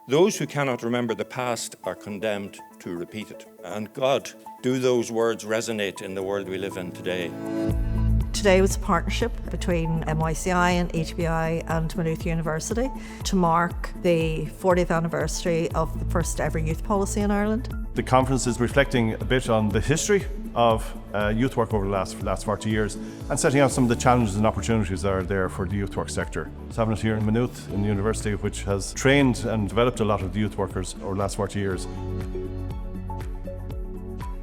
Those who cannot remember the past are condemned to repeat it. And God, do those words resonate in the world we live in today? Today was a partnership between NYCI and HBI and Maynooth University to mark the 40th anniversary of the first ever youth policy in Ireland. The conference is reflecting a bit on the history of youth work over the last 40 years and setting out some of the challenges and opportunities that are there for the youth work sector. It's having it here in Maynooth, in the university, which has trained and developed a lot of the youth workers over the last 40 years.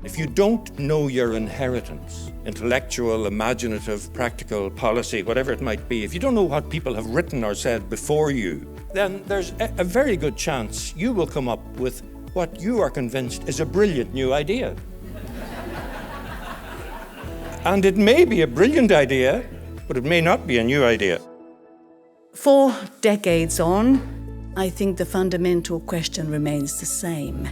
If you don't know your inheritance, intellectual, imaginative, practical, policy, whatever it might be, if you don't know what people have written or said before you, then there's a very good chance you will come up with what you are convinced is a brilliant new idea. And it may be a brilliant idea, but it may not be a new idea. 4 decades on, I think the fundamental question remains the same.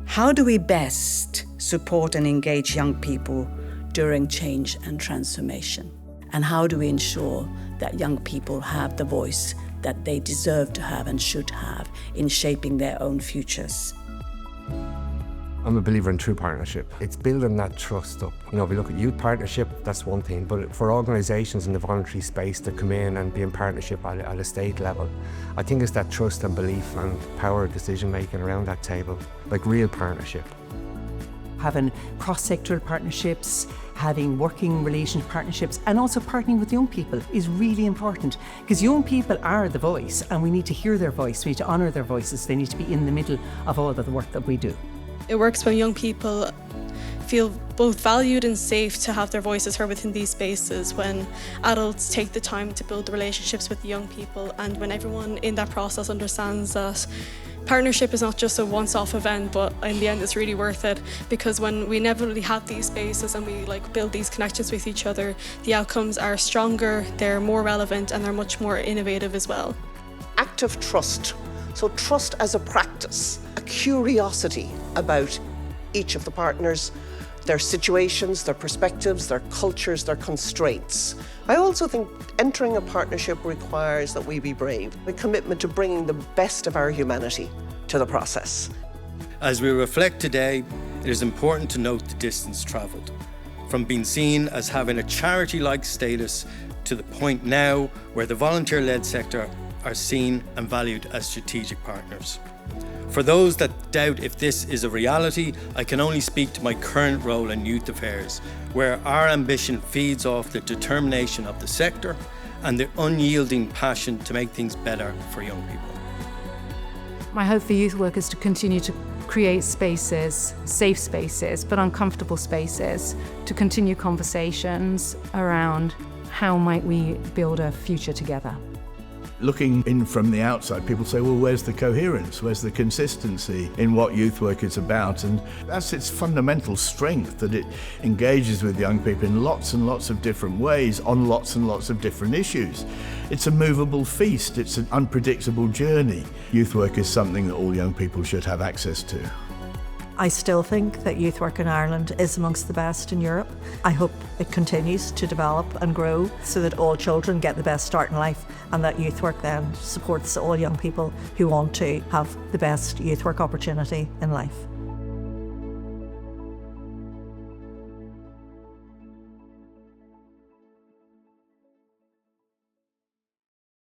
How do we best support and engage young people during change and transformation? And how do we ensure that young people have the voice that they deserve to have and should have in shaping their own futures? I'm a believer in true partnership. It's building that trust up. You know, if we look at youth partnership, that's one thing, but for organisations in the voluntary space to come in and be in partnership at a state level, I think it's that trust and belief and power of decision making around that table, like real partnership. Having cross-sectoral partnerships, having working relation partnerships, and also partnering with young people is really important, because young people are the voice and we need to hear their voice, we need to honour their voices, they need to be in the middle of all of the work that we do. It works when young people feel both valued and safe to have their voices heard within these spaces, when adults take the time to build the relationships with the young people, and when everyone in that process understands that partnership is not just a once-off event, but in the end it's really worth it, because when we inevitably have these spaces and we build these connections with each other, the outcomes are stronger, they're more relevant, and they're much more innovative as well. Active trust. So trust as a practice, a curiosity about each of the partners, their situations, their perspectives, their cultures, their constraints. I also think entering a partnership requires that we be brave, a commitment to bringing the best of our humanity to the process. As we reflect today, it is important to note the distance travelled, from being seen as having a charity-like status to the point now where the volunteer-led sector are seen and valued as strategic partners. For those that doubt if this is a reality, I can only speak to my current role in youth affairs, where our ambition feeds off the determination of the sector and the unyielding passion to make things better for young people. My hope for youth work is to continue to create spaces, safe spaces, but uncomfortable spaces, to continue conversations around how might we build a future together. Looking in from the outside, people say, well, where's the coherence? Where's the consistency in what youth work is about? And that's its fundamental strength, that it engages with young people in lots and lots of different ways on lots and lots of different issues. It's a movable feast. It's an unpredictable journey. Youth work is something that all young people should have access to. I still think that youth work in Ireland is amongst the best in Europe. I hope it continues to develop and grow so that all children get the best start in life, and that youth work then supports all young people who want to have the best youth work opportunity in life.